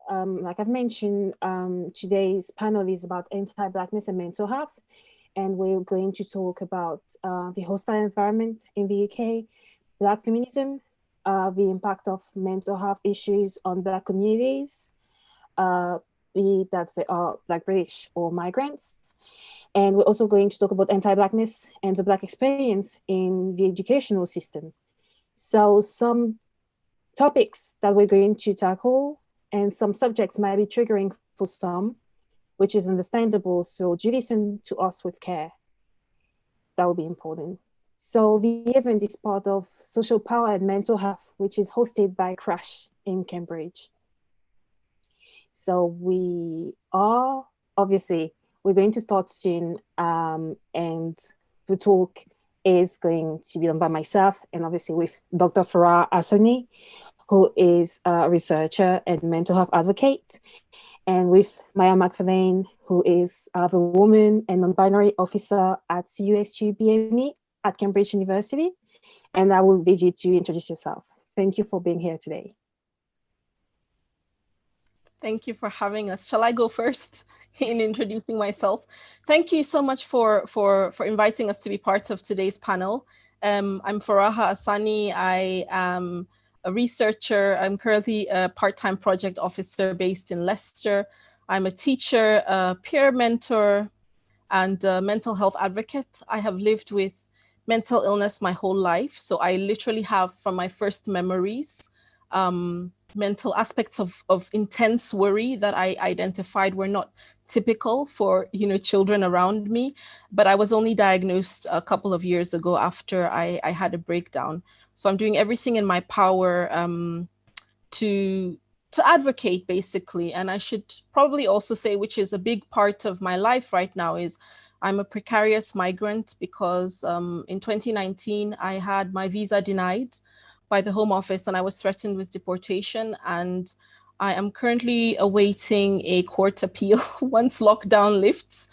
like I've mentioned, today's panel is about anti-Blackness and mental health. And we're going to talk about the hostile environment in the UK, Black feminism, the impact of mental health issues on Black communities, uh, be that they are Black British or migrants. And we're also going to talk about anti-Blackness and the Black experience in the educational system. So some topics that we're going to tackle and some subjects might be triggering for some, which is understandable. So do listen to us with care. That will be important. So the event is part of Social Power and Mental Health, which is hosted by Crash in Cambridge. So we are obviously we're going to start soon, and the talk is going to be done by myself and obviously with Dr. Farah Asani, who is a researcher and mental health advocate, and with Maya McFarlane, who is the woman and non-binary officer at CUSU BME at Cambridge University. And I will leave you to introduce yourself. Thank you for being here today. Thank you for having us. Shall I go first in introducing myself? Thank you so much for inviting us to be part of today's panel. I'm Faraha Asani. I am a researcher. I'm currently a part-time project officer based in Leicester. I'm a teacher, a peer mentor, and a mental health advocate. I have lived with mental illness my whole life. So I literally have, from my first memories, mental aspects of intense worry that I identified were not typical for children around me. But I was only diagnosed a couple of years ago after I had a breakdown. So I'm doing everything in my power to advocate, basically. And I should probably also say, which is a big part of my life right now, is I'm a precarious migrant because in 2019 I had my visa denied by the Home Office and I was threatened with deportation. And I am currently awaiting a court appeal once lockdown lifts,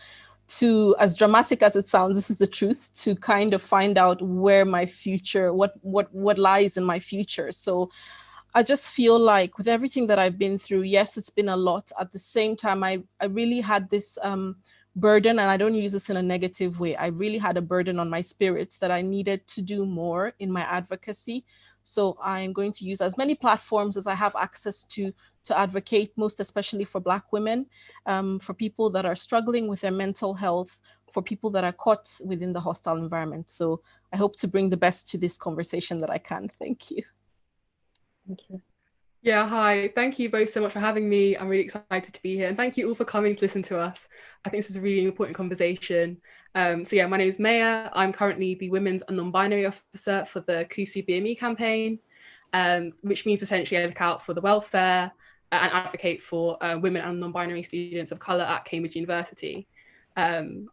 to, as dramatic as it sounds, this is the truth, to kind of find out where my future, what lies in my future. So I just feel like with everything that I've been through, yes, it's been a lot. At the same time, I really had this burden, and I don't use this in a negative way. I really had a burden on my spirit that I needed to do more in my advocacy. So I'm going to use as many platforms as I have access to advocate, most especially for Black women, for people that are struggling with their mental health, for people that are caught within the hostile environment. So I hope to bring the best to this conversation that I can. Thank you. Thank you. Yeah, hi. Thank you both so much for having me. I'm really excited to be here. And thank you all for coming to listen to us. I think this is a really important conversation. So yeah, my name is Maya. I'm currently the Women's and Non-Binary Officer for the CUSU BME campaign, which means essentially I look out for the welfare and advocate for women and non-binary students of colour at Cambridge University. I'm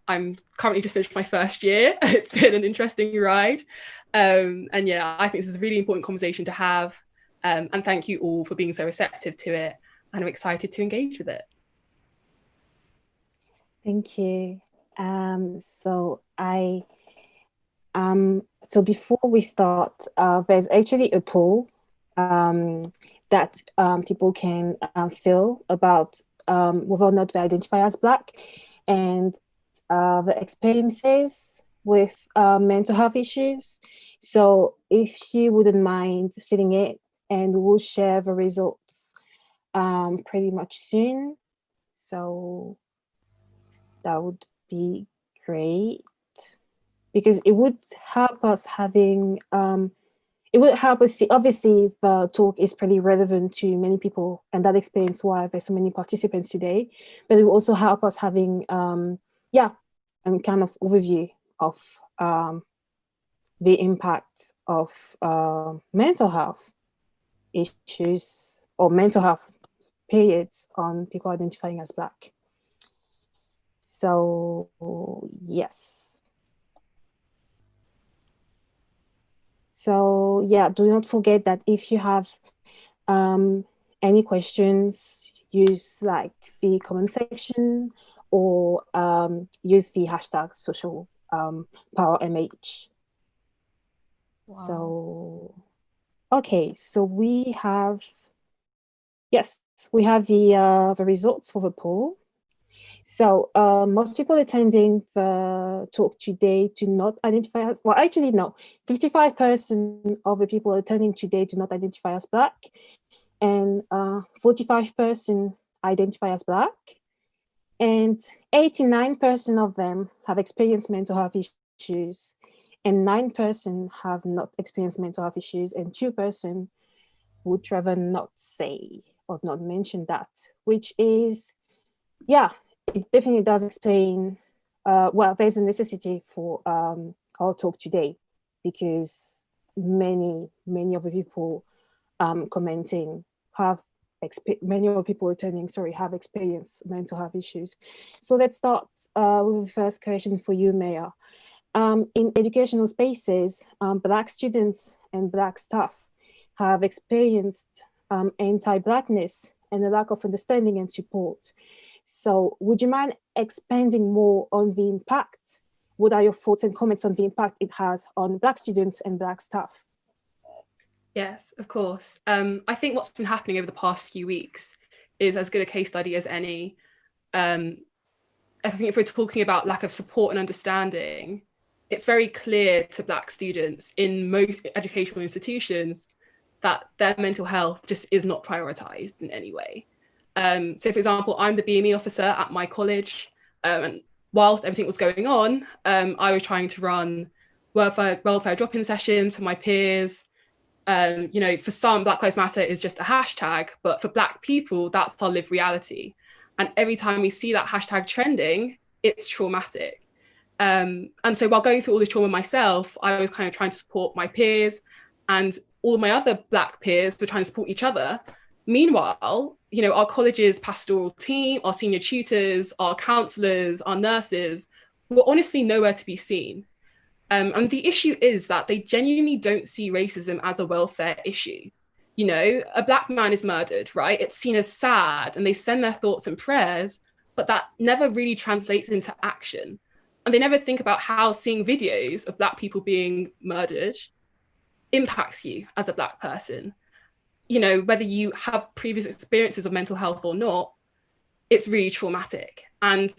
currently just finished my first year. It's been an interesting ride. And yeah, I think this is a really important conversation to have. And thank you all for being so receptive to it. And I'm excited to engage with it. Thank you. So before we start, there's actually a poll that people can fill about whether or not they identify as Black and the experiences with mental health issues. So if you wouldn't mind filling it, and we'll share the results pretty much soon. So that would be great because it would help us having it would help us see. Obviously the talk is pretty relevant to many people and that explains why there's so many participants today, but it will also help us having and kind of overview of the impact of mental health issues or mental health periods on people identifying as Black. So yes. So yeah, do not forget that if you have any questions, use like the comment section or use the hashtag social power MH. Wow. So okay, so we have, yes, we have the results for the poll. So most people attending the talk today do not identify as, well, actually, no, 55% of the people attending today do not identify as Black, and 45% identify as Black, and 89% of them have experienced mental health issues, and 9% have not experienced mental health issues, and 2% would rather not say or not mention that, which is, yeah, it definitely does explain, well, there's a necessity for our talk today, because many of the people commenting have, many of the people attending, sorry, have experienced mental health issues. So let's start with the first question for you, Maya. In educational spaces, Black students and Black staff have experienced anti-Blackness and a lack of understanding and support. So would you mind expanding more on the impact? What are your thoughts and comments on the impact it has on Black students and Black staff? Yes, of course. I think what's been happening over the past few weeks is as good a case study as any. I think if we're talking about lack of support and understanding, it's very clear to Black students in most educational institutions that their mental health just is not prioritized in any way. So for example, I'm the BME officer at my college, and whilst everything was going on, I was trying to run welfare drop-in sessions for my peers. You know, for some, Black Lives Matter is just a hashtag, but for Black people, that's our lived reality. And every time we see that hashtag trending, it's traumatic. And so while going through all this trauma myself, I was kind of trying to support my peers, and all of my other Black peers were trying to support each other. Meanwhile, you know, our college's pastoral team, our senior tutors, our counsellors, our nurses were honestly nowhere to be seen. And the issue is that they genuinely don't see racism as a welfare issue. You know, a Black man is murdered, right? It's seen as sad, and they send their thoughts and prayers, but that never really translates into action. And they never think about how seeing videos of Black people being murdered impacts you as a Black person. You know, whether you have previous experiences of mental health or not, it's really traumatic. And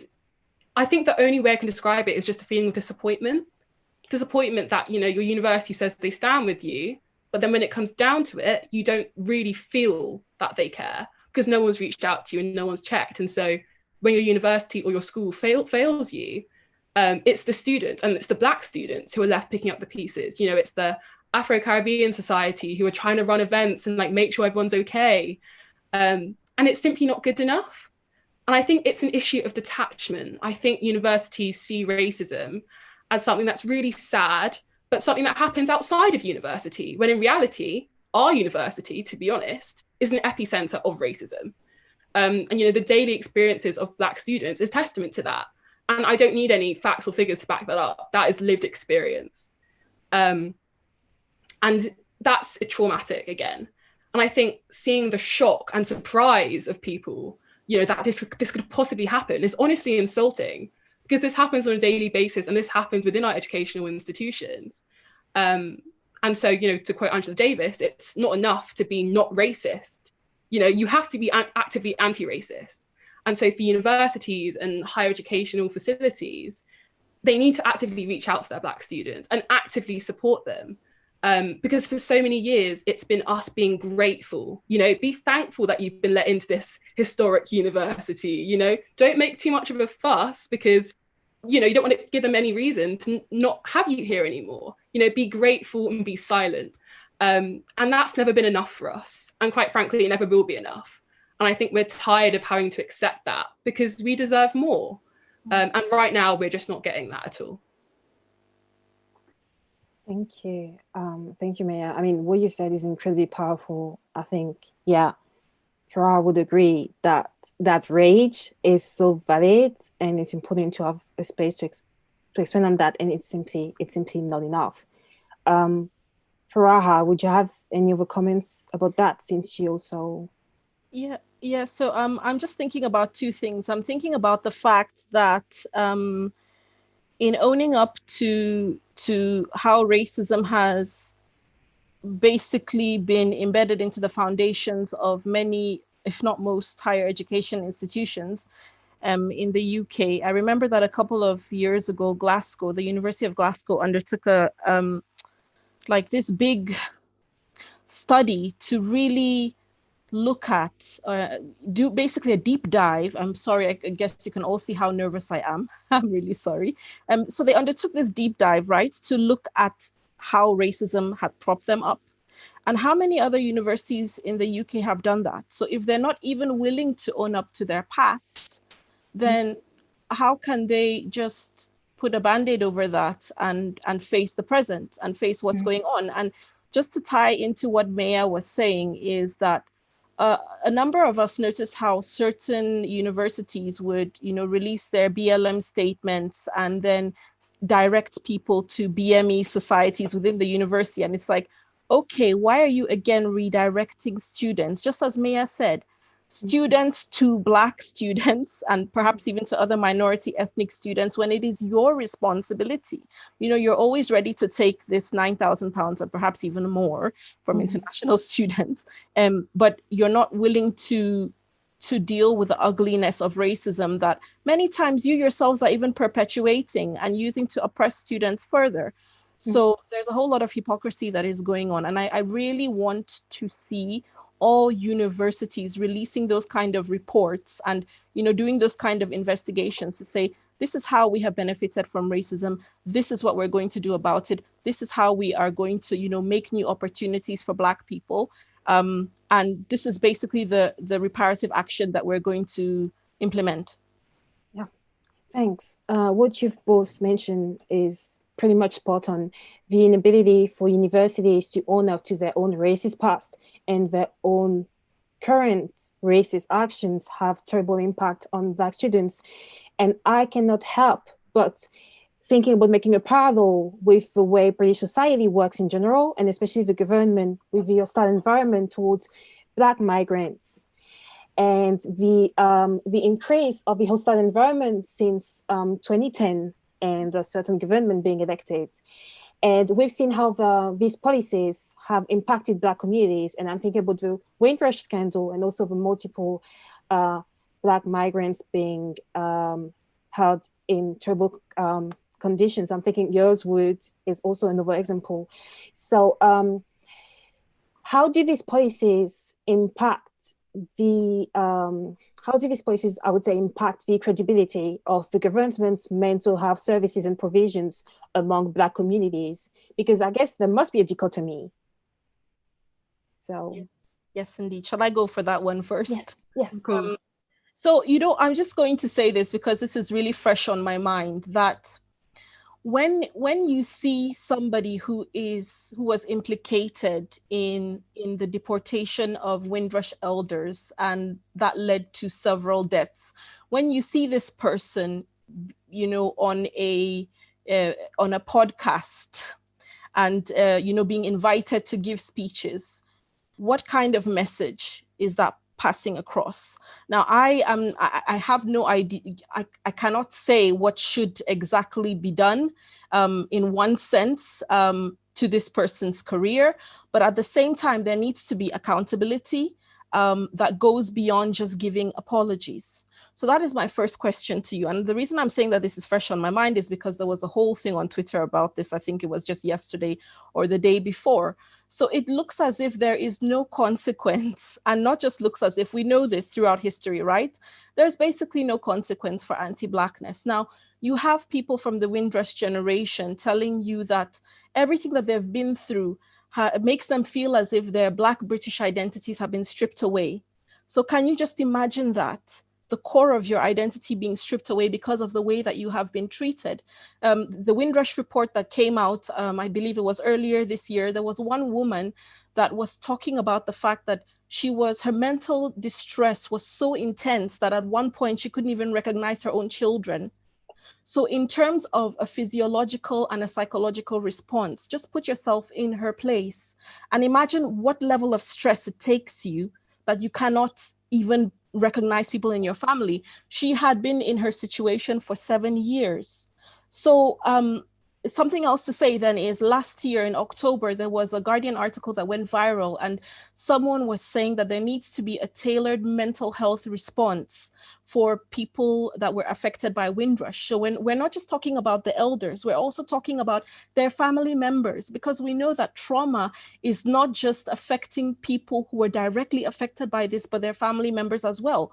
I think the only way I can describe it is just a feeling of disappointment that, you know, your university says they stand with you, but then when it comes down to it, you don't really feel that they care because no one's reached out to you and no one's checked. And so when your university or your school fails you, it's the students, and it's the Black students who are left picking up the pieces. You know, it's the Afro-Caribbean Society who are trying to run events and like make sure everyone's okay. And it's simply not good enough. And I think it's an issue of detachment. I think universities see racism as something that's really sad, but something that happens outside of university, when in reality, our university, to be honest, is an epicenter of racism. And, you know, the daily experiences of Black students is testament to that. And I don't need any facts or figures to back that up. That is lived experience. And that's traumatic again. And I think seeing the shock and surprise of people, you know, that this could possibly happen is honestly insulting, because this happens on a daily basis and this happens within our educational institutions. And so, you know, to quote Angela Davis, it's not enough to be not racist. You know, you have to be actively anti-racist. And so for universities and higher educational facilities, they need to actively reach out to their Black students and actively support them. Because for so many years, it's been us being grateful, you know, be thankful that you've been let into this historic university, you know, don't make too much of a fuss because, you know, you don't want to give them any reason to not have you here anymore, you know, be grateful and be silent. And that's never been enough for us. And quite frankly, it never will be enough. And I think we're tired of having to accept that because we deserve more. And right now, we're just not getting that at all. Thank you. Thank you, Maya. I mean, what you said is incredibly powerful. I think, yeah, Farah would agree that that rage is so valid, and it's important to have a space to expand on that, and it's simply not enough. Faraha, would you have any other comments about that, since you also... Yeah. So I'm just thinking about two things. I'm thinking about the fact that in owning up to how racism has basically been embedded into the foundations of many if not most, higher education institutions in the UK. I remember that a couple of years ago, Glasgow, the University of Glasgow undertook a like this big study to really look at, do basically a deep dive. I'm sorry, I guess you can all see how nervous I am. I'm really sorry. So they undertook this deep dive, right, to look at how racism had propped them up. And how many other universities in the UK have done that? So if they're not even willing to own up to their past, then how can they just put a band-aid over that and face the present and face what's going on? And just to tie into what Maya was saying is that a number of us noticed how certain universities would, release their BLM statements and then direct people to BME societies within the university. And it's like, okay, why are you again redirecting students? Just as Maya said, students to Black students and perhaps even to other minority ethnic students when it is your responsibility. You're always ready to take this £9,000 and perhaps even more from international students, but you're not willing to deal with the ugliness of racism that many times you yourselves are even perpetuating and using to oppress students further. So there's a whole lot of hypocrisy that is going on. And I really want to see all universities releasing those kind of reports and, doing those kind of investigations to say, this is how we have benefited from racism. This is what we're going to do about it. This is how we are going to, make new opportunities for Black people. And this is basically the reparative action that we're going to implement. Yeah, thanks. What you've both mentioned is pretty much spot on. The inability for universities to own up to their own racist past and their own current racist actions have terrible impact on Black students. And I cannot help but thinking about making a parallel with the way British society works in general, and especially the government with the hostile environment towards Black migrants. And the increase of the hostile environment since 2010 and a certain government being elected. And we've seen how these policies have impacted Black communities. And I'm thinking about the Windrush scandal and also the multiple Black migrants being held in terrible conditions. I'm thinking Yerswood is also another example. So how do these policies impact I would say, impact the credibility of the government's mental health services and provisions among Black communities? Because I guess there must be a dichotomy. So, yes, indeed. Shall I go for that one first? Yes. Cool. So, I'm just going to say this because this is really fresh on my mind, that when you see somebody who was implicated in the deportation of Windrush elders, and that led to several deaths, when you see this person, on a podcast and being invited to give speeches, what kind of message is that passing across? Now, I have no idea. I cannot say what should exactly be done in one sense to this person's career, but at the same time, there needs to be accountability that goes beyond just giving apologies. So that is my first question to you. And the reason I'm saying that this is fresh on my mind is because there was a whole thing on Twitter about this. I think it was just yesterday or the day before. So it looks as if there is no consequence, and not just looks as if, we know this throughout history, right? There's basically no consequence for anti-Blackness. Now, you have people from the Windrush generation telling you that everything that they've been through makes them feel as if their Black British identities have been stripped away. So can you just imagine that? The core of your identity being stripped away because of the way that you have been treated. The Windrush report that came out, I believe it was earlier this year, there was one woman that was talking about the fact that her mental distress was so intense that at one point she couldn't even recognize her own children. So in terms of a physiological and a psychological response, just put yourself in her place and imagine what level of stress it takes you that you cannot even recognize people in your family. She had been in her situation for 7 years. So something else to say then is last year in October, there was a Guardian article that went viral, and someone was saying that there needs to be a tailored mental health response for people that were affected by Windrush. So when we're not just talking about the elders, we're also talking about their family members, because we know that trauma is not just affecting people who are directly affected by this, but their family members as well.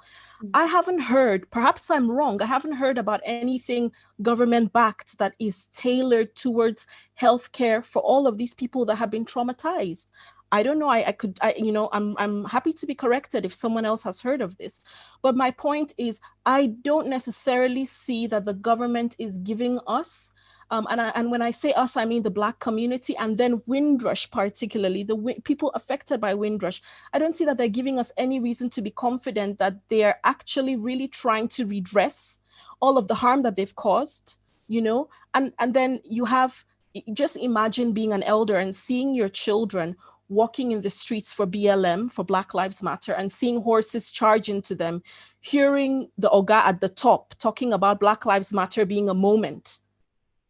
I haven't heard, perhaps I'm wrong, I haven't heard about anything government-backed that is tailored towards healthcare for all of these people that have been traumatized. I don't know, I'm happy to be corrected if someone else has heard of this. But my point is, I don't necessarily see that the government is giving us, and when I say us, I mean the Black community, and then Windrush particularly, the people affected by Windrush. I don't see that they're giving us any reason to be confident that they're actually really trying to redress all of the harm that they've caused, and then you have, just imagine being an elder and seeing your children walking in the streets for BLM, for Black Lives Matter, and seeing horses charge into them, hearing the Oga at the top talking about Black Lives Matter being a moment.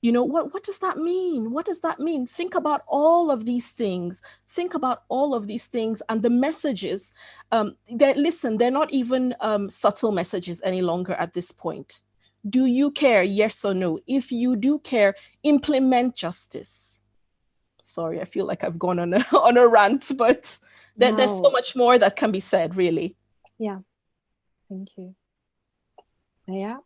What does that mean? What does that mean? Think about all of these things. Think about all of these things and the messages. They're not even subtle messages any longer at this point. Do you care? Yes or no? If you do care, implement justice. Sorry, I feel like I've gone on a rant, but there's so much more that can be said, really. Yeah, thank you. Yeah.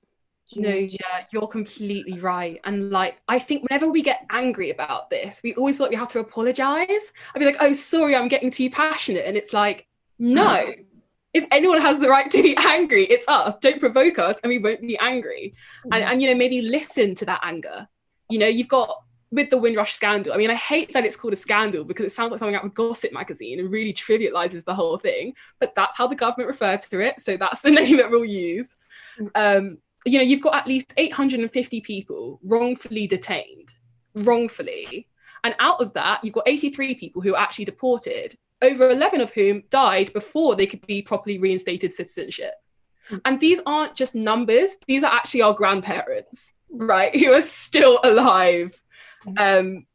No, yeah, you're completely right. And I think whenever we get angry about this, we always feel like we have to apologize. I'd be like, oh, sorry, I'm getting too passionate. And it's like, no, if anyone has the right to be angry, it's us. Don't provoke us and we won't be angry. And maybe listen to that anger. You've got, with the Windrush scandal, I mean, I hate that it's called a scandal because it sounds like something out of a gossip magazine and really trivializes the whole thing, but that's how the government referred to it. So that's the name that we'll use. You've got at least 850 people wrongfully detained, wrongfully. And out of that, you've got 83 people who are actually deported, over 11 of whom died before they could be properly reinstated citizenship. And these aren't just numbers, these are actually our grandparents, right, who are still alive. And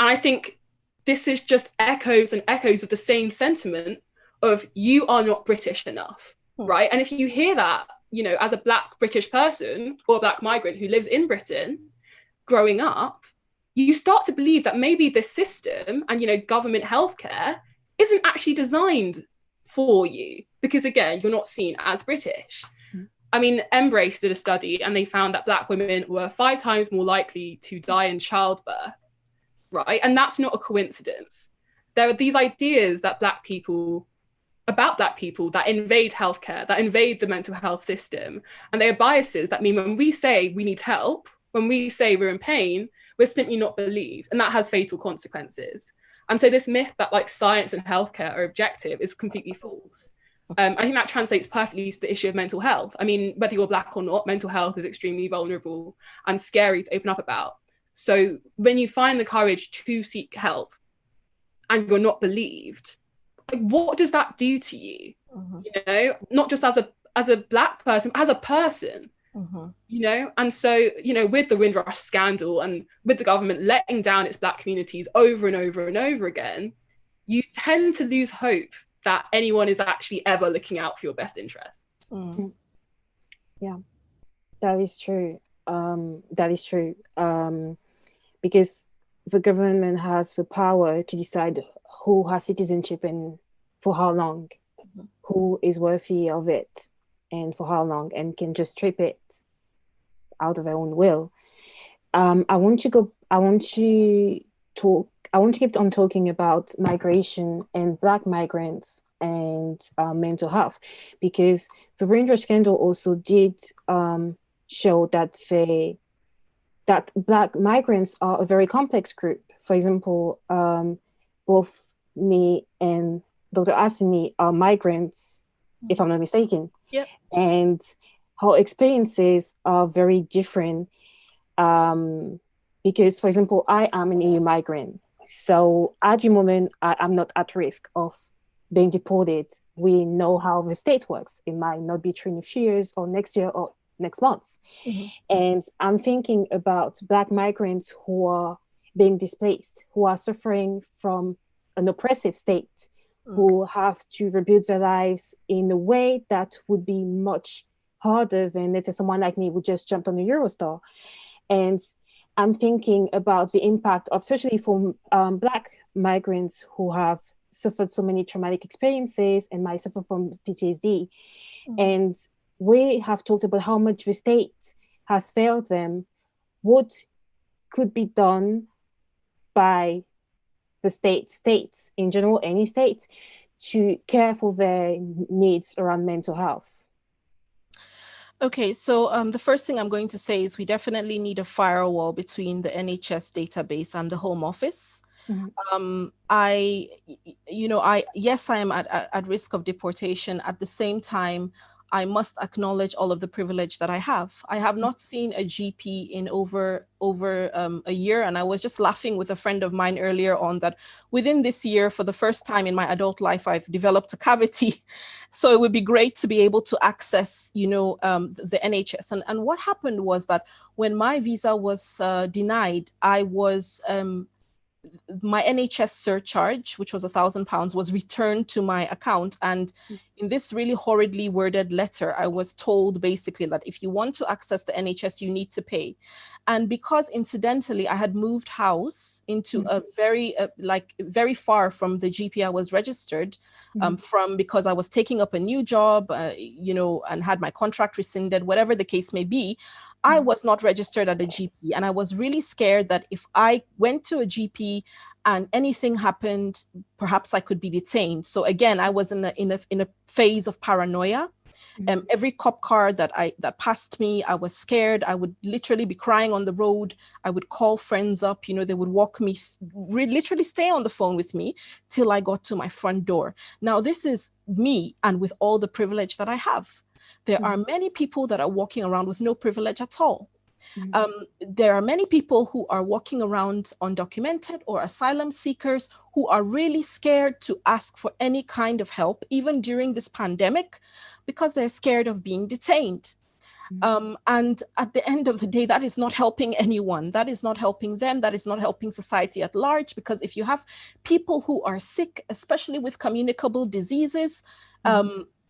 I think this is just echoes and echoes of the same sentiment of you are not British enough, right? And if you hear that, as a Black British person or a Black migrant who lives in Britain growing up, you start to believe that maybe this system and, government healthcare isn't actually designed for you because, again, you're not seen as British. I mean, Embrace did a study and they found that Black women were 5 times more likely to die in childbirth, right? And that's not a coincidence. There are these ideas that Black people that invade healthcare, that invade the mental health system. And they are biases that mean when we say we need help, when we say we're in pain, we're simply not believed. And that has fatal consequences. And so this myth that science and healthcare are objective is completely false. I think that translates perfectly to the issue of mental health. I mean, whether you're Black or not, mental health is extremely vulnerable and scary to open up about. So when you find the courage to seek help and you're not believed, what does that do to you? Not just as a Black person, as a person. And so with the Windrush scandal and with the government letting down its Black communities over and over and over again, you tend to lose hope that anyone is actually ever looking out for your best interests. Yeah, that is true. Because the government has the power to decide who has citizenship and for how long, who is worthy of it and for how long, and can just strip it out of their own will. I want to keep on talking about migration and Black migrants and mental health, because the Windrush scandal also did show that Black migrants are a very complex group. For example, both me and Dr. Asimi are migrants, if I'm not mistaken. Yep. And our experiences are very different because, for example, I am an EU migrant. So at the moment, I'm not at risk of being deported. We know how the state works. It might not be true in a few years or next year or next month. Mhm. And I'm thinking about Black migrants who are being displaced, who are suffering from an oppressive state, who have to rebuild their lives in a way that would be much harder than, let's say, someone like me who just jumped on the Eurostar. And I'm thinking about the impact of, especially for Black migrants who have suffered so many traumatic experiences and might suffer from PTSD. And we have talked about how much the state has failed them. What could be done by the states in general, any state, to care for their needs around mental health? Okay, so the first thing I'm going to say is we definitely need a firewall between the NHS database and the Home Office. Yes, I am at risk of deportation. At the same time, I must acknowledge all of the privilege that I have. I have not seen a GP in over a year, and I was just laughing with a friend of mine earlier on that within this year, for the first time in my adult life, I've developed a cavity. So it would be great to be able to access, the NHS. And what happened was that when my visa was denied, I was my NHS surcharge, which was £1,000, was returned to my account. And in this really horridly worded letter, I was told basically that if you want to access the NHS, you need to pay. And because incidentally, I had moved house into a very far from the GP I was registered from, because I was taking up a new job, and had my contract rescinded, whatever the case may be. I was not registered at a GP, and I was really scared that if I went to a GP and anything happened, perhaps I could be detained. So again, I was in a phase of paranoia. Every cop car that passed me, I was scared. I would literally be crying on the road. I would call friends up. They would walk me, literally stay on the phone with me till I got to my front door. Now, this is me, and with all the privilege that I have. There are many people that are walking around with no privilege at all. There are many people who are walking around undocumented or asylum seekers who are really scared to ask for any kind of help, even during this pandemic, because they're scared of being detained. And at the end of the day, that is not helping anyone. That is not helping them. That is not helping society at large, because if you have people who are sick, especially with communicable diseases,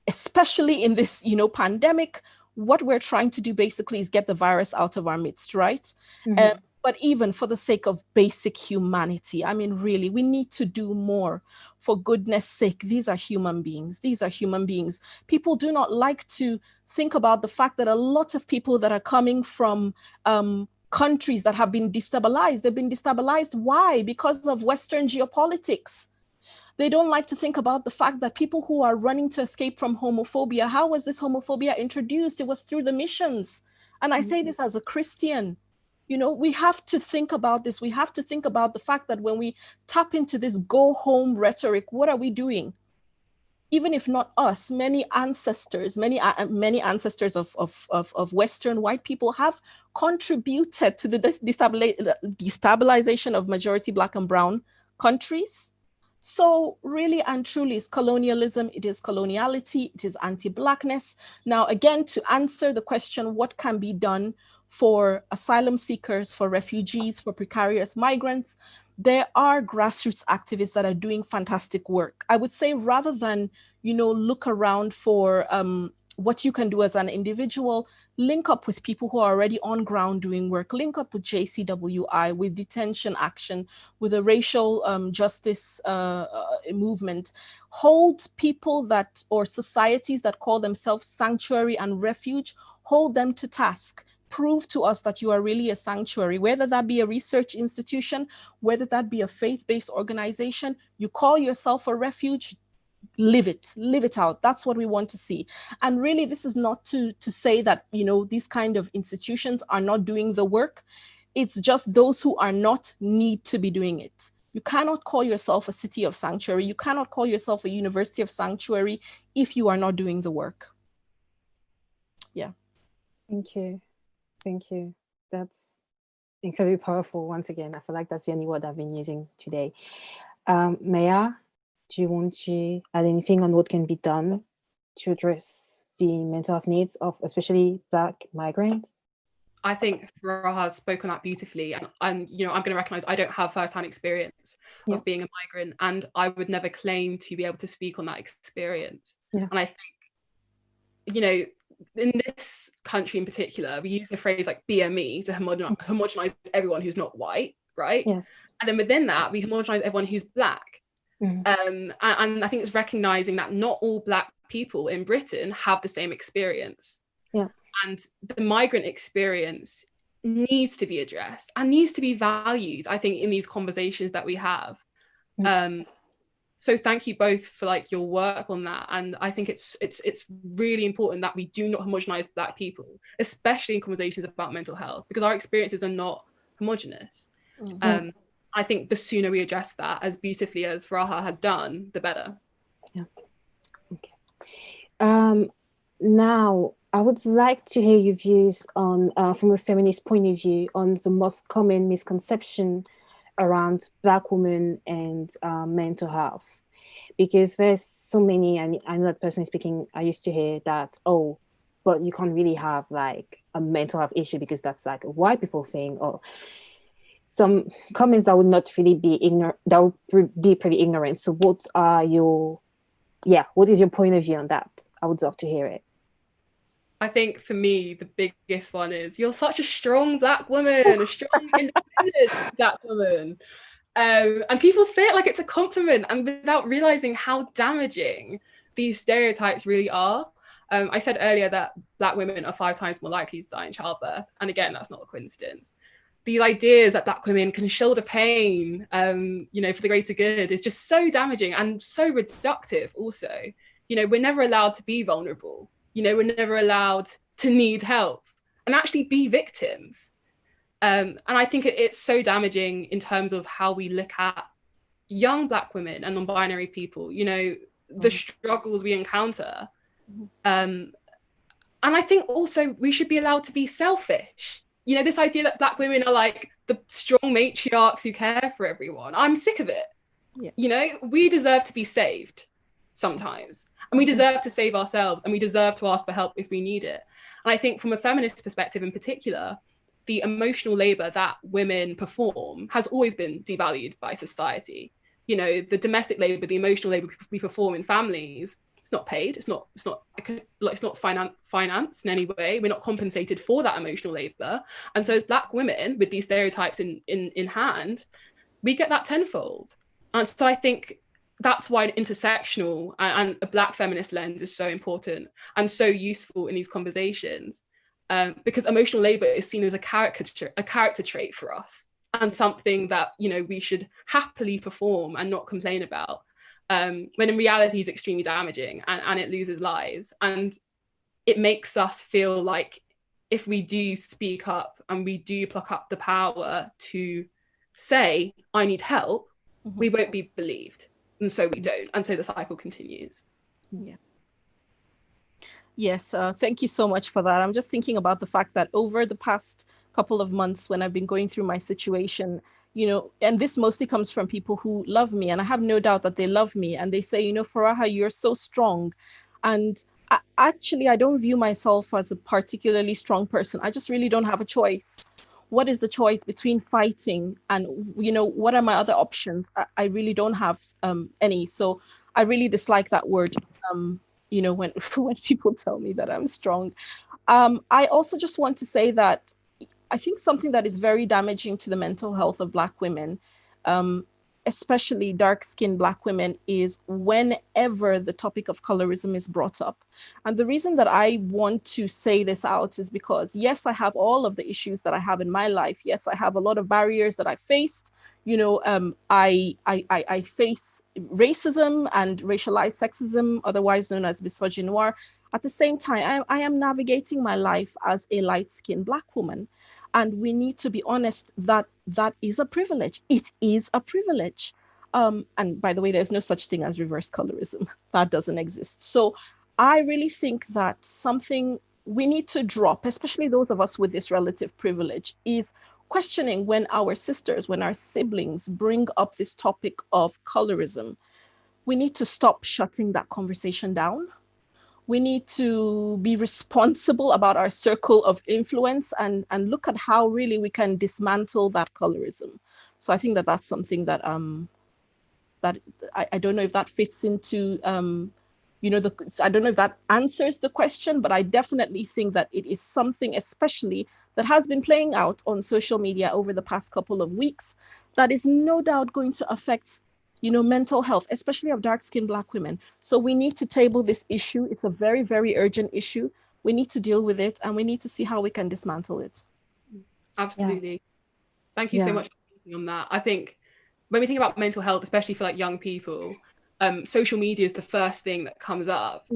especially in this, pandemic, what we're trying to do basically is get the virus out of our midst, right? But even for the sake of basic humanity, I mean, really, we need to do more. For goodness sake, these are human beings. These are human beings. People do not like to think about the fact that a lot of people that are coming from countries that have been destabilized, they've been destabilized. Why? Because of Western geopolitics. They don't like to think about the fact that people who are running to escape from homophobia, how was this homophobia introduced? It was through the missions. And I say this as a Christian. We have to think about this. We have to think about the fact that when we tap into this go home rhetoric, what are we doing? Even if not us, many ancestors of Western white people have contributed to the destabilization of majority Black and brown countries. So really and truly, it's colonialism, it is coloniality, it is anti-Blackness. Now, again, to answer the question, what can be done for asylum seekers, for refugees, for precarious migrants? There are grassroots activists that are doing fantastic work. I would say, rather than, look around for what you can do as an individual, link up with people who are already on ground doing work, link up with JCWI, with Detention Action, with a racial justice movement. Hold people or societies that call themselves sanctuary and refuge, hold them to task. Prove to us that you are really a sanctuary, whether that be a research institution, whether that be a faith-based organization. You call yourself a refuge, live it out. That's what we want to see. And really, this is not to say that, these kind of institutions are not doing the work. It's just those who are not need to be doing it. You cannot call yourself a city of sanctuary. You cannot call yourself a university of sanctuary if you are not doing the work. Yeah. Thank you. That's incredibly powerful. Once again, I feel like that's the only word I've been using today. Maya, do you want to add anything on what can be done to address the mental health needs of especially Black migrants? I think Farah has spoken that beautifully, and you know, I'm going to recognise I don't have first-hand experience of being a migrant, and I would never claim to be able to speak on that experience. And I think, you know, in this country in particular, we use the phrase like BME to homogenise everyone who's not white, right? Yes. And then within that, we homogenise everyone who's Black. And I think it's recognising that not all Black people in Britain have the same experience. And the migrant experience needs to be addressed and needs to be valued, I think, in these conversations that we have. So thank you both for like your work on that. And I think it's really important that we do not homogenize Black people, especially in conversations about mental health, because our experiences are not homogenous. I think the sooner we address that, as beautifully as Faraha has done, the better. Now, I would like to hear your views on, from a feminist point of view, on the most common misconception around Black women and mental health. Because there's so many, and I'm not personally speaking, I used to hear that, oh, but you can't really have like a mental health issue because that's like a white people thing, or some comments that would not really be ignorant, that would be pretty ignorant. So what is your point of view on that? I would love to hear it. I think for me, the biggest one is you're such a strong Black woman, a strong, independent Black woman. And people say it like it's a compliment, and without realizing how damaging these stereotypes really are. I said earlier that Black women are 5 times more likely to die in childbirth. And again, that's not a coincidence. These ideas that Black women can shoulder pain, you know, for the greater good is just so damaging and so reductive also. You know, we're never allowed to be vulnerable. You know, we're never allowed to need help and actually be victims. And I think it's so damaging in terms of how we look at young Black women and non-binary people, you know, the struggles we encounter. And I think also we should be allowed to be selfish. You know, this idea that Black women are like the strong matriarchs who care for everyone. I'm sick of it. You know, we deserve to be saved sometimes. And we deserve to save ourselves, and we deserve to ask for help if we need it. And I think from a feminist perspective in particular, the emotional labor that women perform has always been devalued by society. You know, the domestic labor, the emotional labor we perform in families, it's not paid, it's not financed in any way. We're not compensated for that emotional labor. And so as Black women with these stereotypes in hand, we get that tenfold. And so I think that's why an intersectional and a Black feminist lens is so important and so useful in these conversations, because emotional labor is seen as a character trait for us, and something that, you know, we should happily perform and not complain about, when in reality is extremely damaging, and it loses lives. And it makes us feel like if we do speak up and we do pluck up the power to say, I need help, we won't be believed. And so we don't. And so the cycle continues. Yes, thank you so much for that. I'm just thinking about the fact that over the past couple of months when I've been going through my situation, you know, and this mostly comes from people who love me, and I have no doubt that they love me, and they say, you know, Faraha, you're so strong. And I don't view myself as a particularly strong person. I just really don't have a choice. What is the choice between fighting and, you know, what are my other options? I really don't have any. So I really dislike that word, you know, when people tell me that I'm strong. I also just want to say that I think something that is very damaging to the mental health of Black women, especially dark-skinned Black women, is whenever the topic of colorism is brought up. And the reason that I want to say this out is because, yes, I have all of the issues that I have in my life. Yes, I have a lot of barriers that I faced. You know, I face racism and racialized sexism, otherwise known as misogynoir. At the same time, I am navigating my life as a light-skinned Black woman. And we need to be honest that that is a privilege. It is a privilege. And by the way, there's no such thing as reverse colorism. That doesn't exist. So I really think that something we need to drop, especially those of us with this relative privilege, is questioning when our sisters, when our siblings bring up this topic of colorism. We need to stop shutting that conversation down. We need to be responsible about our circle of influence and look at how really we can dismantle that colorism. So I think that that's something that that I don't know if that fits into you know, I don't know if that answers the question, but I definitely think that it is something, especially that has been playing out on social media over the past couple of weeks, that is no doubt going to affect, you know, mental health, especially of dark-skinned Black women. So we need to table this issue. It's a very, very urgent issue. We need to deal with it, and we need to see how we can dismantle it. Absolutely. Yeah. Thank you so much for speaking on that. I think when we think about mental health, especially for like young people, social media is the first thing that comes up,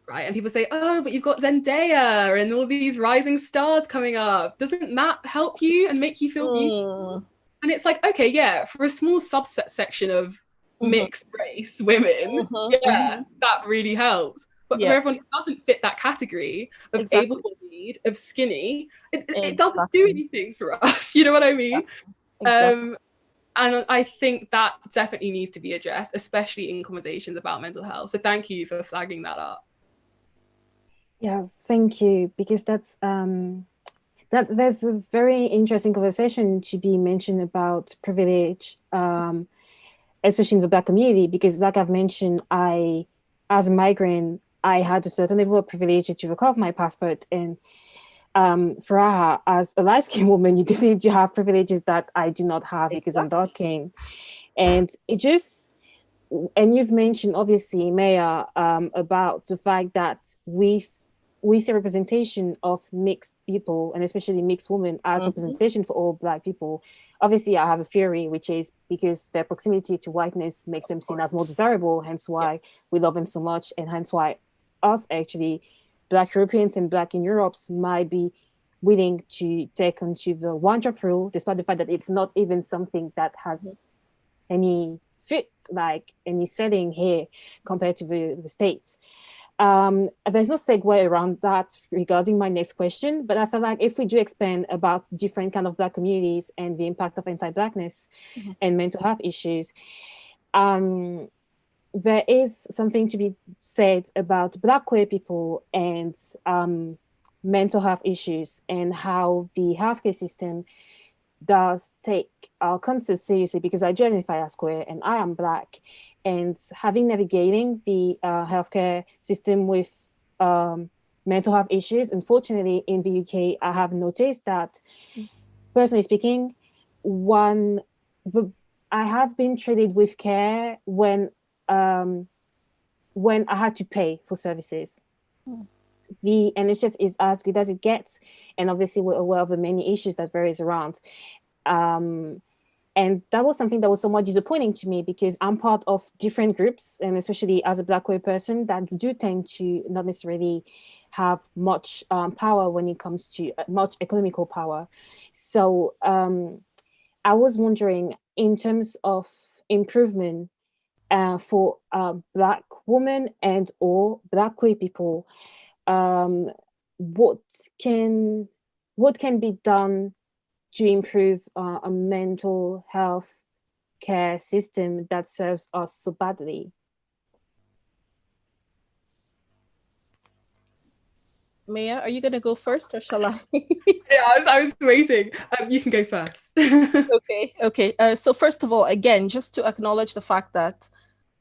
right? And people say, oh, but you've got Zendaya and all these rising stars coming up. Doesn't that help you and make you feel beautiful? And it's like, okay, yeah, for a small subset section of mixed race women, that really helps. But for everyone who doesn't fit that category of able-bodied, of skinny, it doesn't do anything for us. You know what I mean? And I think that definitely needs to be addressed, especially in conversations about mental health. So thank you for flagging that up. Yes, thank you, because that's there's a very interesting conversation to be mentioned about privilege, especially in the Black community, because like I've mentioned, as a migrant, I had a certain level of privilege to recover my passport, and Faraha, as a light-skinned woman, you definitely do have privileges that I do not have because I'm dark-skinned. And it just, and you've mentioned, obviously, Maya, about the fact that we see representation of mixed people, and especially mixed women, as representation for all Black people. Obviously, I have a theory, which is because their proximity to whiteness makes them seen as more desirable, hence why we love them so much, and hence why us, actually, Black Europeans and Black in Europe, might be willing to take onto the one-drop rule, despite the fact that it's not even something that has any fit, like any setting here compared to the States. There's no segue around that regarding my next question, but I feel like if we do expand about different kind of Black communities and the impact of anti-Blackness and mental health issues, there is something to be said about Black queer people and mental health issues, and how the healthcare system does take our concerns seriously, because I identify as queer and I am Black, and having navigating the healthcare system with mental health issues, unfortunately in the UK, I have noticed that, personally speaking, I have been treated with care when I had to pay for services. The NHS is as good as it gets, and obviously we're aware of the many issues that varies around. And that was something that was somewhat disappointing to me, because I'm part of different groups, and especially as a Black queer person, that do tend to not necessarily have much power when it comes to much economical power. So I was wondering, in terms of improvement for Black women and or Black queer people, what can be done to improve a mental health care system that serves us so badly? Maya, are you going to go first, or shall I? Yeah, I was waiting. You can go first. Okay. So first of all, again, just to acknowledge the fact that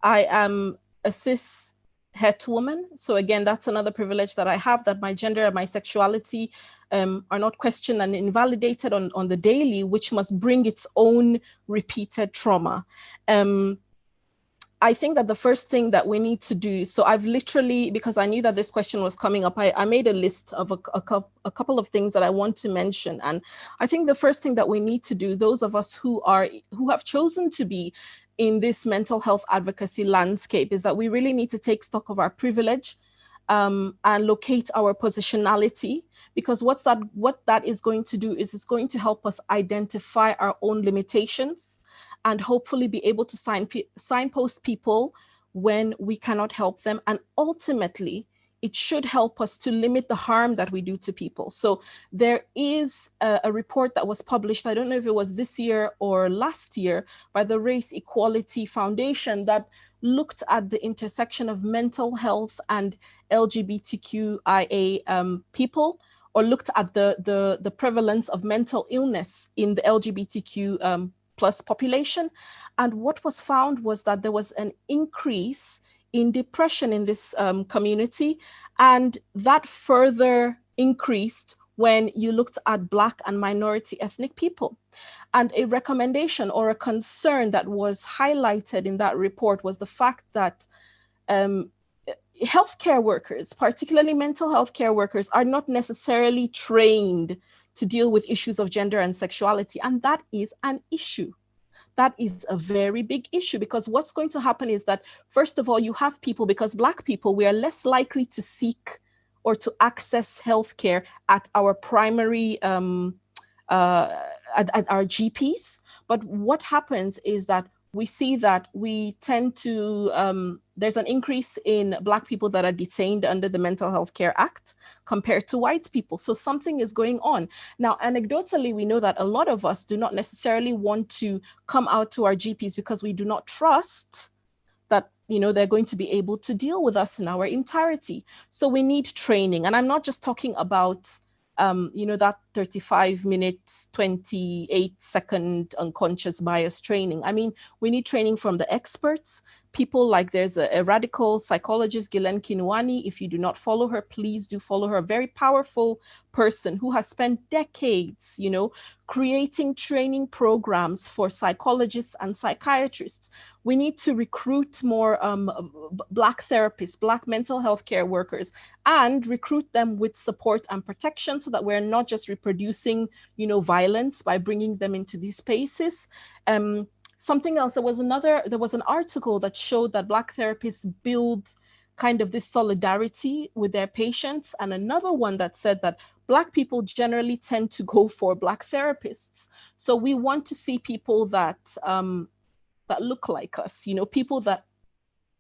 I am a cis het woman. So again, that's another privilege that I have, that my gender and my sexuality are not questioned and invalidated on the daily, which must bring its own repeated trauma. I think that the first thing that we need to do, so I've literally, because I knew that this question was coming up, I made a list of a couple of things that I want to mention. And I think the first thing that we need to do, those of us who have chosen to be in this mental health advocacy landscape, is that we really need to take stock of our privilege and locate our positionality, because what that is going to do is it's going to help us identify our own limitations and hopefully be able to signpost people when we cannot help them, and ultimately it should help us to limit the harm that we do to people. So there is a report that was published, I don't know if it was this year or last year, by the Race Equality Foundation that looked at the intersection of mental health and LGBTQIA people, or looked at the prevalence of mental illness in the LGBTQ plus population. And what was found was that there was an increase in depression in this community, and that further increased when you looked at Black and minority ethnic people. And a recommendation or a concern that was highlighted in that report was the fact that healthcare workers, particularly mental health care workers, are not necessarily trained to deal with issues of gender and sexuality, and that is an issue. That is a very big issue, because what's going to happen is that, first of all, you have people, because Black people, we are less likely to seek or to access healthcare at our primary, at our GPs. But what happens is that we see that we tend to, there's an increase in Black people that are detained under the Mental Health Care Act compared to white people. So something is going on. Now, anecdotally, we know that a lot of us do not necessarily want to come out to our GPs because we do not trust that, you know, they're going to be able to deal with us in our entirety. So we need training. And I'm not just talking about you know, that 35 minutes, 28-second unconscious bias training. I mean, we need training from the experts, people like, there's a radical psychologist, Ghislaine Kinuani. If you do not follow her, please do follow her. A very powerful person who has spent decades, you know, creating training programs for psychologists and psychiatrists. We need to recruit more Black therapists, Black mental health care workers, and recruit them with support and protection so that we're not just reproducing, you know, violence by bringing them into these spaces. Something else, there was an article that showed that Black therapists build kind of this solidarity with their patients, and another one that said that Black people generally tend to go for Black therapists. So we want to see people that that look like us, you know, people that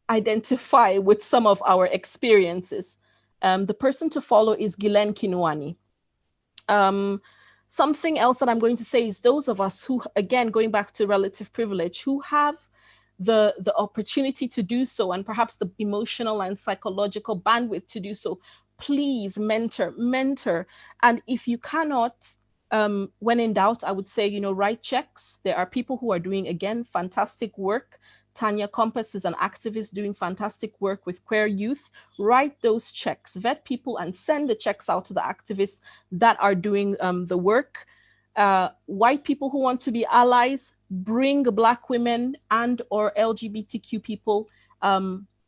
identify with some of our experiences. The person to follow is Ghislaine Kinuani. Something else that I'm going to say is those of us who, again, going back to relative privilege, who have the opportunity to do so, and perhaps the emotional and psychological bandwidth to do so, please mentor. And if you cannot, when in doubt, I would say, you know, write checks. There are people who are doing, again, fantastic work. Tanya Compass is an activist doing fantastic work with queer youth. Write those checks, vet people, and send the checks out to the activists that are doing the work. White people who want to be allies, bring Black women and or LGBTQ people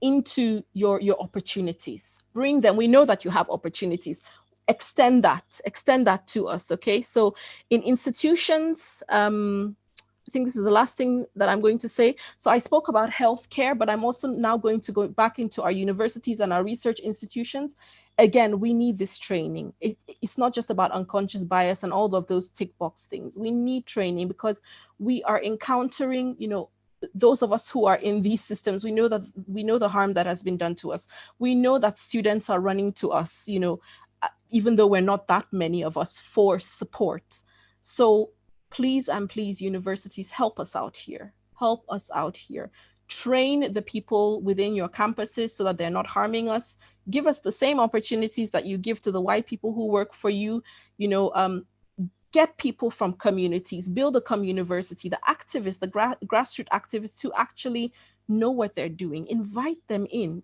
into your opportunities. Bring them. We know that you have opportunities. Extend that to us, okay? So in institutions, I think this is the last thing that I'm going to say. So I spoke about healthcare, but I'm also now going to go back into our universities and our research institutions. Again, we need this training. It's not just about unconscious bias and all of those tick box things. We need training because we are encountering, you know, those of us who are in these systems, we know the harm that has been done to us. We know that students are running to us, you know, even though we're not that many of us, for support. So please and please, universities, help us out here. Help us out here. Train the people within your campuses so that they're not harming us. Give us the same opportunities that you give to the white people who work for you. You know, get people from communities, build a communiversity, the activists, the grassroots activists to actually know what they're doing. Invite them in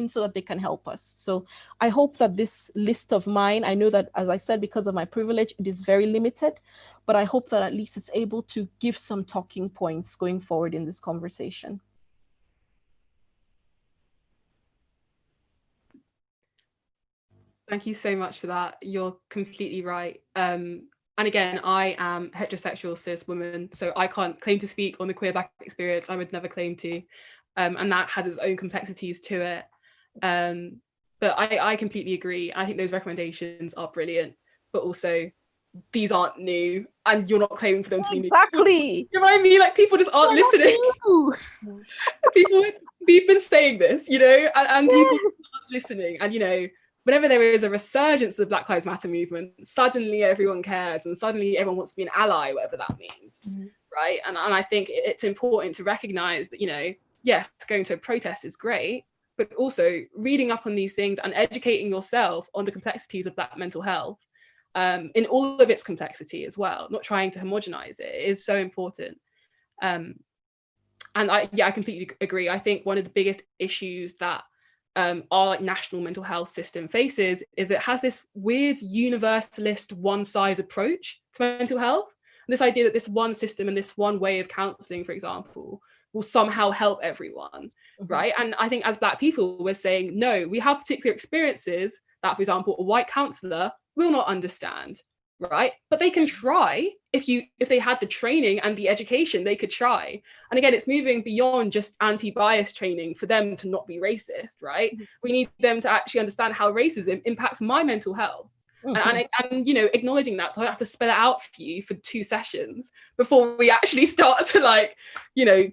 so that they can help us. So I hope that this list of mine, I know that, as I said, because of my privilege, it is very limited, but I hope that at least it's able to give some talking points going forward in this conversation. Thank you so much for that. You're completely right. And again, I am heterosexual cis woman, so I can't claim to speak on the queer Black experience. I would never claim to. And that has its own complexities to it. But I completely agree. I think those recommendations are brilliant, but also these aren't new and you're not claiming for them to be new. Exactly. You know what I mean? Like, people just aren't listening. We've been saying this, you know, and people listening. And, whenever there is a resurgence of the Black Lives Matter movement, suddenly everyone cares and suddenly everyone wants to be an ally, whatever that means, right? And I think it's important to recognize that, yes, going to a protest is great, but also reading up on these things and educating yourself on the complexities of Black mental health, in all of its complexity as well, not trying to homogenize it, is so important. And I completely agree. I think one of the biggest issues that our national mental health system faces is it has this weird universalist one-size approach to mental health. And this idea that this one system and this one way of counselling, for example, will somehow help everyone, right? And I think as Black people, we're saying, no, we have particular experiences that, for example, a white counsellor will not understand, right? But they can try. If they had the training and the education, they could try. And again, it's moving beyond just anti-bias training for them to not be racist, right? We need them to actually understand how racism impacts my mental health. And acknowledging that, so I don't have to spell it out for you for 2 sessions before we actually start to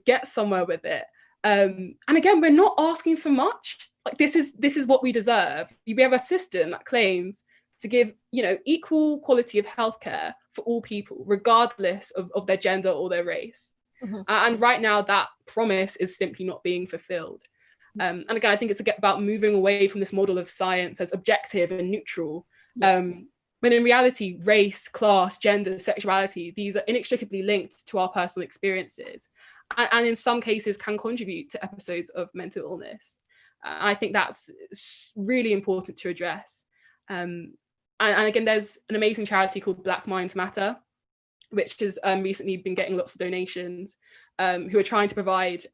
get somewhere with it. And again, we're not asking for much. Like this is what we deserve. We have a system that claims to give equal quality of healthcare for all people, regardless of their gender or their race. And right now, that promise is simply not being fulfilled. And again, I think it's about moving away from this model of science as objective and neutral. When in reality, race, class, gender, sexuality, these are inextricably linked to our personal experiences, and in some cases can contribute to episodes of mental illness. I think that's really important to address. And again, there's an amazing charity called Black Minds Matter, which has recently been getting lots of donations, who are trying to provide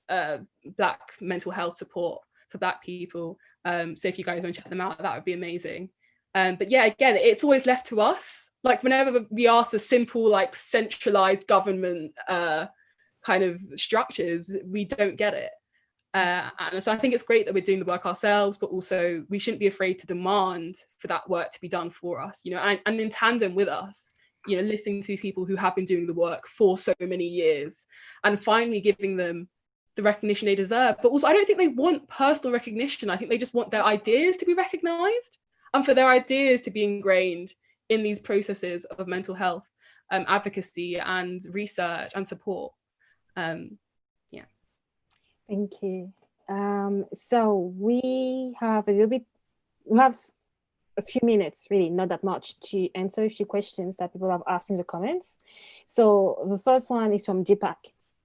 Black mental health support for Black people. So if you guys want to check them out, that would be amazing. But yeah, again, it's always left to us. Like whenever we ask for simple, like centralized government kind of structures, we don't get it. And so I think it's great that we're doing the work ourselves, but also we shouldn't be afraid to demand for that work to be done for us, and in tandem with us, listening to these people who have been doing the work for so many years and finally giving them the recognition they deserve. But also, I don't think they want personal recognition. I think they just want their ideas to be recognized and for their ideas to be ingrained in these processes of mental health advocacy and research and support. Thank you. So we have a few minutes, really, not that much, to answer a few questions that people have asked in the comments. So the first one is from Deepak,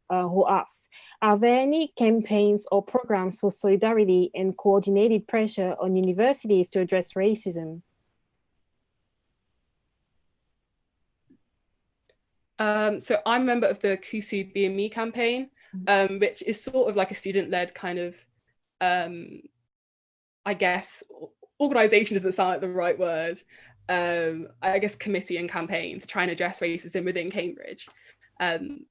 who asks, are there any campaigns or programs for solidarity and coordinated pressure on universities to address racism? So I'm a member of the KUSU BME campaign, which is sort of like a student-led kind of, I guess, organization doesn't sound like the right word, I guess committee and campaign to try and address racism within Cambridge. I'm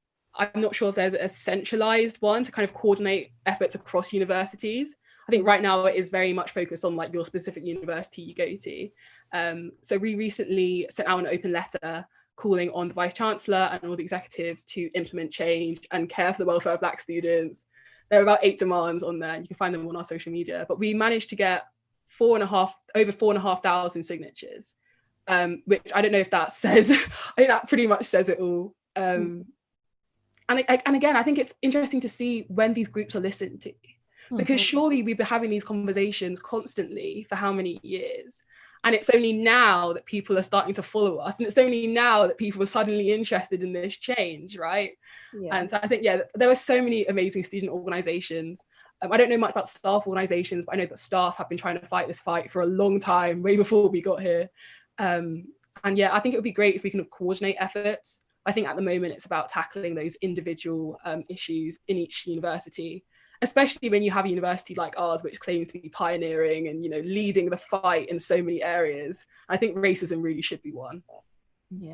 not sure if there's a centralized one to kind of coordinate efforts across universities. I think right now it is very much focused on like your specific university you go to. So we recently sent out an open letter calling on the Vice Chancellor and all the executives to implement change and care for the welfare of Black students. There are about 8 demands on there. You can find them on our social media, but we managed to get over 4,500 signatures, which I don't know if that says, I think that pretty much says it all. And again, I think it's interesting to see when these groups are listened to, because surely we've been having these conversations constantly for how many years? And it's only now that people are starting to follow us. And it's only now that people are suddenly interested in this change, right? Yeah. And so I think, there are so many amazing student organizations. I don't know much about staff organizations, but I know that staff have been trying to fight this fight for a long time, way before we got here. And I think it would be great if we can coordinate efforts. I think at the moment it's about tackling those individual issues in each university, especially when you have a university like ours, which claims to be pioneering and, leading the fight in so many areas. I think racism really should be one. Yeah.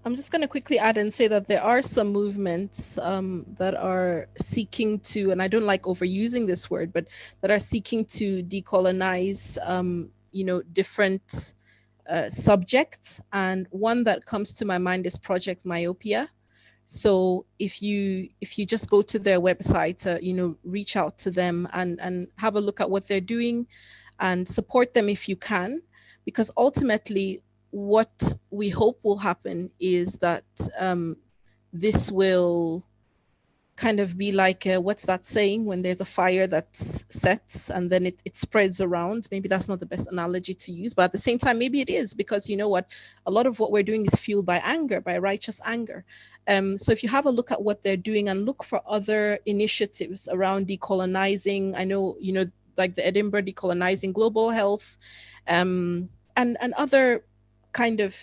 I'm just going to quickly add and say that there are some movements that are seeking to, and I don't like overusing this word, but that are seeking to decolonize, different subjects. And one that comes to my mind is Project Myopia. So if you just go to their website, reach out to them and have a look at what they're doing and support them if you can, because ultimately what we hope will happen is that this will kind of be like, what's that saying, when there's a fire that sets and then it spreads around. Maybe that's not the best analogy to use, but at the same time, maybe it is, because you know what, a lot of what we're doing is fueled by anger, by righteous anger. So if you have a look at what they're doing and look for other initiatives around decolonizing, I know, like the Edinburgh Decolonizing Global Health, and other kind of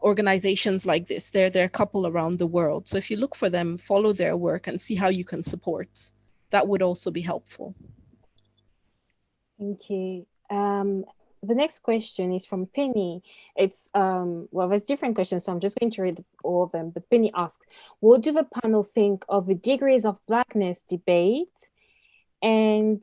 organizations like this. There are a couple around the world. So if you look for them, follow their work and see how you can support. That would also be helpful. Thank you. The next question is from Penny. It's, well, there's different questions, so I'm just going to read all of them. But Penny asked, what do the panel think of the degrees of Blackness debate? And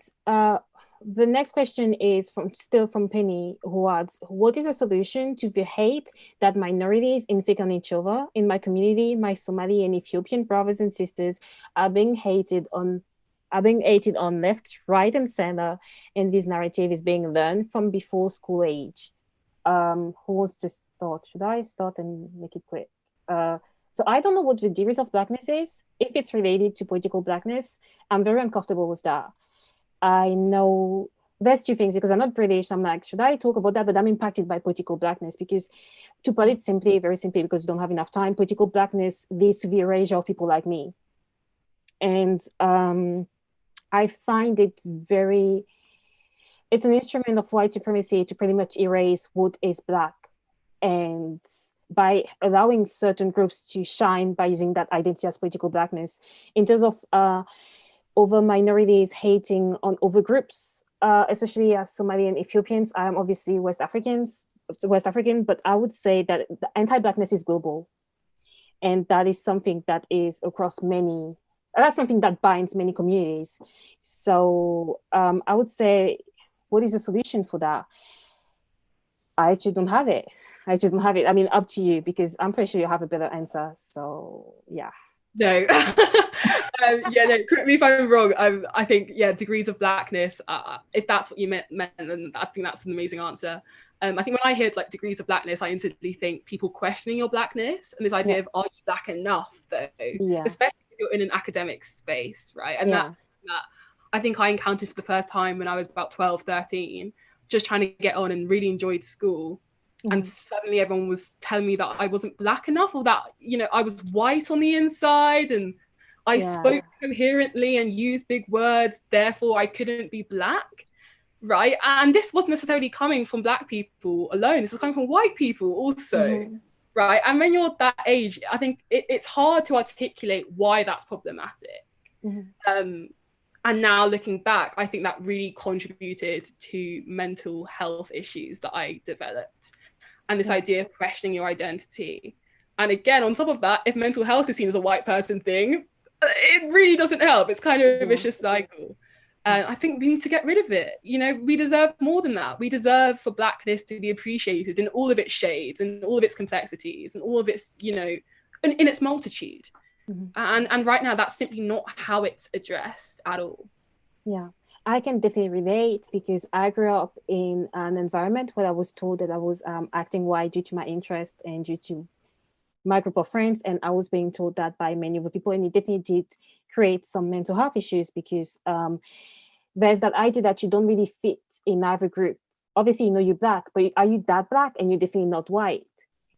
the next question is still from Penny, who adds, what is a solution to the hate that minorities inflict on each other? In my community, my Somali and Ethiopian brothers and sisters are being hated on left, right, and center, and this narrative is being learned from before school age. Who wants to start? Should I start and make it quick? So I don't know what the degrees of Blackness is. If it's related to political Blackness, I'm very uncomfortable with that. I know there's two things, because I'm not British. I'm like, should I talk about that? But I'm impacted by political Blackness, because to put it simply, very simply, because you don't have enough time, political Blackness leads to the erasure of people like me. And I find it it's an instrument of white supremacy to pretty much erase what is Black. And by allowing certain groups to shine by using that identity as political Blackness, in terms of over minorities hating on over groups, especially as Somali and Ethiopians. I am obviously West African, but I would say that the anti-Blackness is global. And that is something that is across that's something that binds many communities. So I would say, what is the solution for that? I actually don't have it. I mean, up to you, because I'm pretty sure you have a better answer. So yeah. No. No, correct me if I'm wrong. I think, degrees of Blackness, if that's what you meant, then I think that's an amazing answer. I think when I hear like degrees of Blackness, I instantly think people questioning your Blackness, and this idea of, are you Black enough, though? Yeah. Especially if you're in an academic space, right? And that I think I encountered for the first time when I was about 12, 13, just trying to get on and really enjoyed school. And suddenly everyone was telling me that I wasn't Black enough, or that, I was white on the inside and I spoke coherently and used big words, therefore I couldn't be Black, right? And this wasn't necessarily coming from Black people alone. This was coming from white people also, right? And when you're that age, I think it's hard to articulate why that's problematic. And now looking back, I think that really contributed to mental health issues that I developed. And this idea of questioning your identity. And again, on top of that, if mental health is seen as a white person thing, it really doesn't help. It's kind of a vicious cycle. And I think we need to get rid of it. We deserve more than that. We deserve for Blackness to be appreciated in all of its shades and all of its complexities and all of its, in its multitude. And right now, that's simply not how it's addressed at all. Yeah. I can definitely relate, because I grew up in an environment where I was told that I was acting white due to my interest and due to my group of friends. And I was being told that by many other people. And it definitely did create some mental health issues, because there's that idea that you don't really fit in either group. Obviously, you're Black, but are you that Black? And you're definitely not white.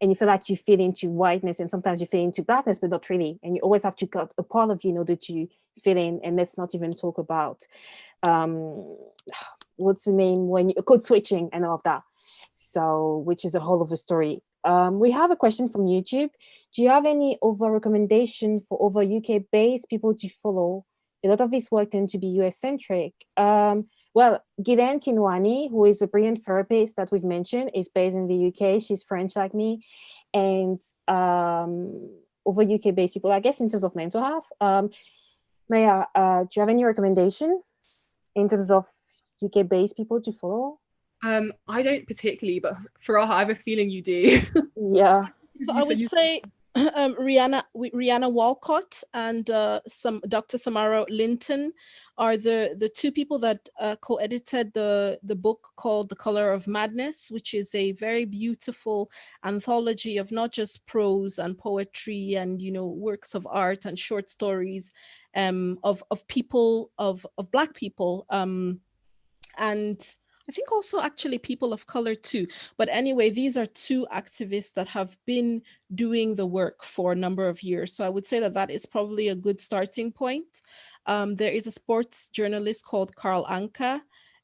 And you feel like you fit into whiteness, and sometimes you fit into Blackness, but not really. And you always have to cut a part of you in order to fit in. And let's not even talk about what's the name, when you code switching and all of that. So, which is a whole other story. We have a question from YouTube. Do you have any other recommendation for other UK-based people to follow? A lot of this work tends to be US-centric. Well, Ghislaine Kinwani, who is a brilliant therapist that we've mentioned, is based in the UK. She's French like me. And over UK-based people, I guess, in terms of mental health. Maya, do you have any recommendation in terms of UK-based people to follow? I don't particularly, but Faraha, I have a feeling you do. Yeah. So I would say Rihanna Walcott and Dr. Samara Linton are the two people that co-edited the book called The Color of Madness, which is a very beautiful anthology of not just prose and poetry and works of art and short stories of people of Black people and I think also actually people of color too. But anyway, these are two activists that have been doing the work for a number of years. So I would say that is probably a good starting point. There is a sports journalist called Carl Anka.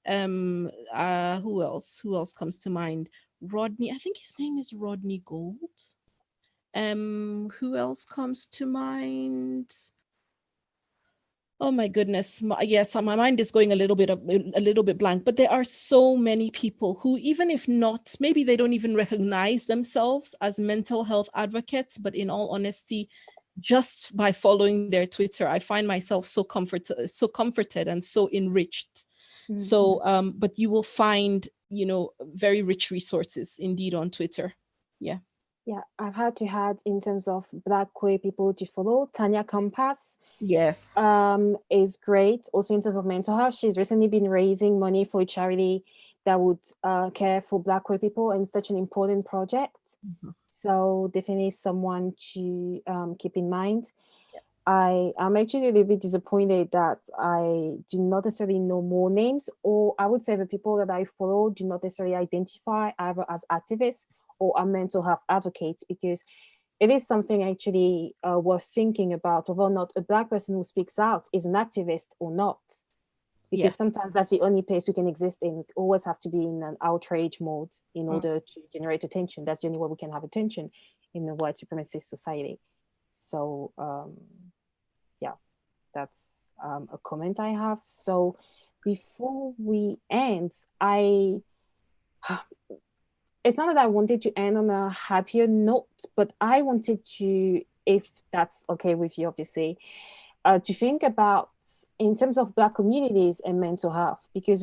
Who else? Who else comes to mind? Rodney, I think his name is Rodney Gold. Who else comes to mind? Oh my goodness. Yes, my mind is going a little bit blank, but there are so many people who, even if not, maybe they don't even recognize themselves as mental health advocates, but in all honesty, just by following their Twitter, I find myself so comforted and so enriched. Mm-hmm. So, but you will find, very rich resources indeed on Twitter. Yeah. Yeah, I've had to add in terms of Black queer people to follow, Tanya Campos. Yes. Is great. Also in terms of mental health, she's recently been raising money for a charity that would care for Black queer people, and such an important project. Mm-hmm. So definitely someone to keep in mind. Yeah. I'm actually a little bit disappointed that I do not necessarily know more names, or I would say the people that I follow do not necessarily identify either as activists or are mental health advocates, because it is something actually worth thinking about whether or not a Black person who speaks out is an activist or not. Because sometimes that's the only place you can exist in. We always have to be in an outrage mode in order to generate attention. That's the only way we can have attention in a white supremacist society. So, yeah, that's a comment I have. So before we end, it's not that I wanted to end on a happier note, but I wanted to, if that's okay with you, obviously, to think about in terms of Black communities and mental health, because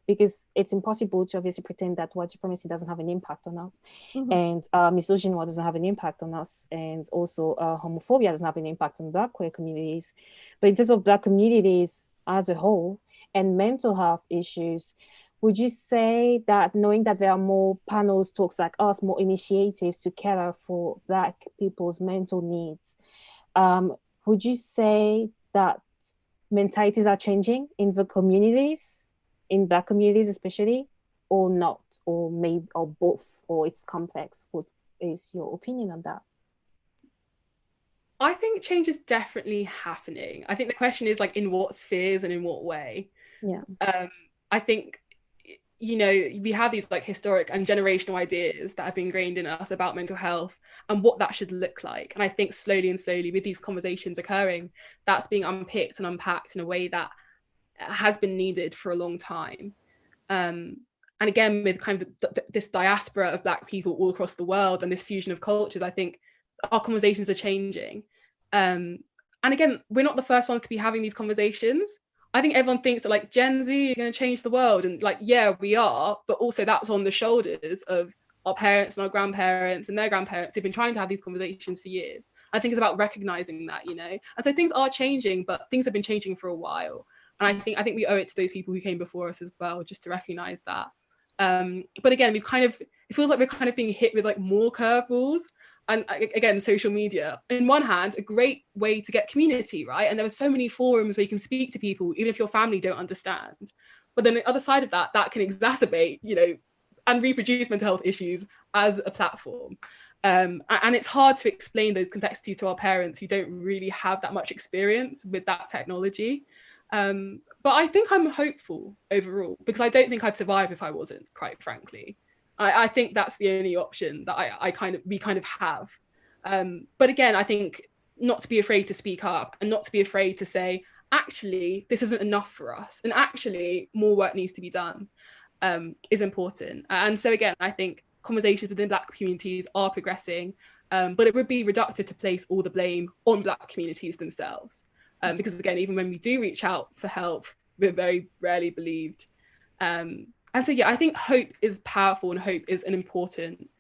because it's impossible to obviously pretend that white supremacy doesn't have an impact on us, mm-hmm. and misogyny doesn't have an impact on us, and also homophobia doesn't have an impact on Black queer communities. But in terms of Black communities as a whole and mental health issues, would you say that knowing that there are more panels, talks like us, more initiatives to cater for Black people's mental needs, would you say that mentalities are changing in the communities, in Black communities especially, or not, or maybe, or both, or it's complex? What is your opinion on that? I think change is definitely happening. I think the question is like in what spheres and in what way. Yeah. I think, we have these like historic and generational ideas that have been ingrained in us about mental health and what that should look like. And I think slowly with these conversations occurring, that's being unpicked and unpacked in a way that has been needed for a long time. And again, with kind of this diaspora of Black people all across the world and this fusion of cultures, I think our conversations are changing. And again, we're not the first ones to be having these conversations. I think everyone thinks that like Gen Z are going to change the world, and like, yeah, we are, but also that's on the shoulders of our parents and our grandparents and their grandparents who've been trying to have these conversations for years. I think it's about recognizing that, and so things are changing, but things have been changing for a while. And I think we owe it to those people who came before us as well, just to recognize that. But again, it feels like we're kind of being hit with like more curveballs. And again, social media, in one hand, a great way to get community, right? And there are so many forums where you can speak to people, even if your family don't understand. But then the other side of that can exacerbate, and reproduce mental health issues as a platform. And it's hard to explain those complexities to our parents who don't really have that much experience with that technology. But I think I'm hopeful overall, because I don't think I'd survive if I wasn't, quite frankly. I think that's the only option that we kind of have. But again, I think not to be afraid to speak up and not to be afraid to say, actually, this isn't enough for us. And actually, more work needs to be done is important. And so again, I think conversations within Black communities are progressing, but it would be reductive to place all the blame on Black communities themselves. Because again, even when we do reach out for help, we're very rarely believed. And so, yeah, I think hope is powerful and hope is an important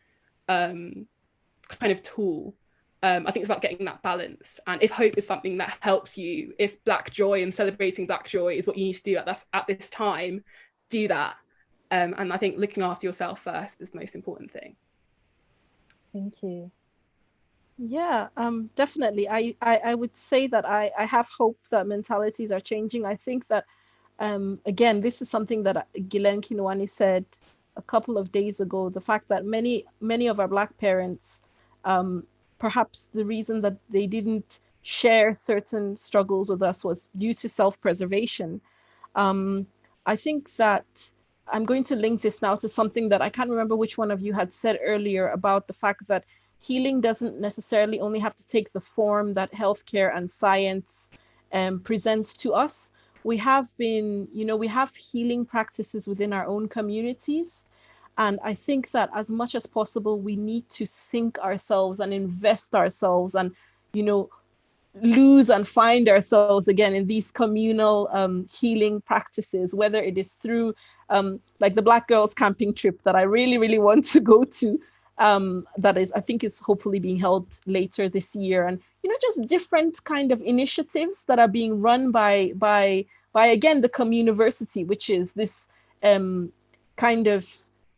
kind of tool. I think it's about getting that balance. And if hope is something that helps you, if Black joy and celebrating Black joy is what you need to do at this time, do that. And I think looking after yourself first is the most important thing. Thank you. Yeah, definitely. I would say that I have hope that mentalities are changing. I think that, again, this is something that Gilen Kinwani said a couple of days ago, the fact that many of our Black parents, perhaps the reason that they didn't share certain struggles with us was due to self-preservation. I think that I'm going to link this now to something that I can't remember which one of you had said earlier about the fact that healing doesn't necessarily only have to take the form that healthcare and science presents to us. We have been, we have healing practices within our own communities. And I think that as much as possible, we need to sink ourselves and invest ourselves and, lose and find ourselves again in these communal healing practices, whether it is through like the Black Girls camping trip that I really, really want to go to. That is, I think it's hopefully being held later this year. And, just different kind of initiatives that are being run by again, the Communiversity, which is this kind of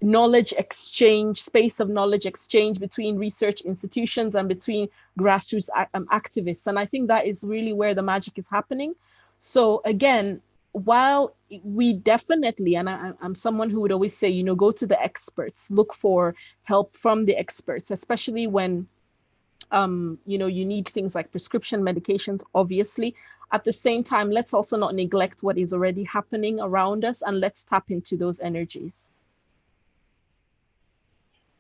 knowledge exchange, space of knowledge exchange between research institutions and between grassroots activists. And I think that is really where the magic is happening. So again, while we definitely, and I'm someone who would always say, go to the experts, look for help from the experts, especially when, you need things like prescription medications, obviously. At the same time, let's also not neglect what is already happening around us, and let's tap into those energies.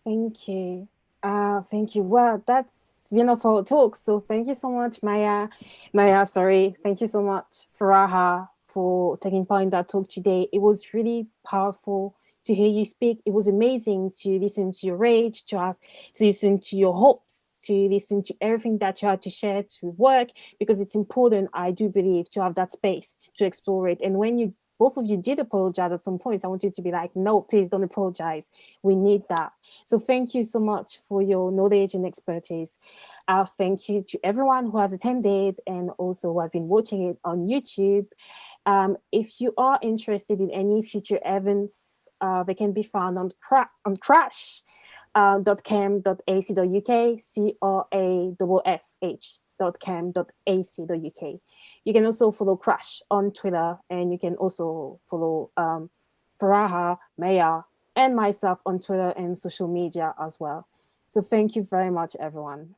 Thank you. Thank you. Well, that's wonderful talk. So thank you so much, Maya. Thank you so much, Faraha, for taking part in that talk today. It was really powerful to hear you speak. It was amazing to listen to your rage, to listen to your hopes, to listen to everything that you had to share to work, because it's important, I do believe, to have that space to explore it. And when both of you did apologize at some points, I want you to be like, no, please don't apologize. We need that. So thank you so much for your knowledge and expertise. Thank you to everyone who has attended and also who has been watching it on YouTube. If you are interested in any future events, they can be found on crash.cam.ac.uk, crash.cam.ac.uk. You can also follow Crash on Twitter, and you can also follow Faraha, Maya, and myself on Twitter and social media as well. So thank you very much, everyone.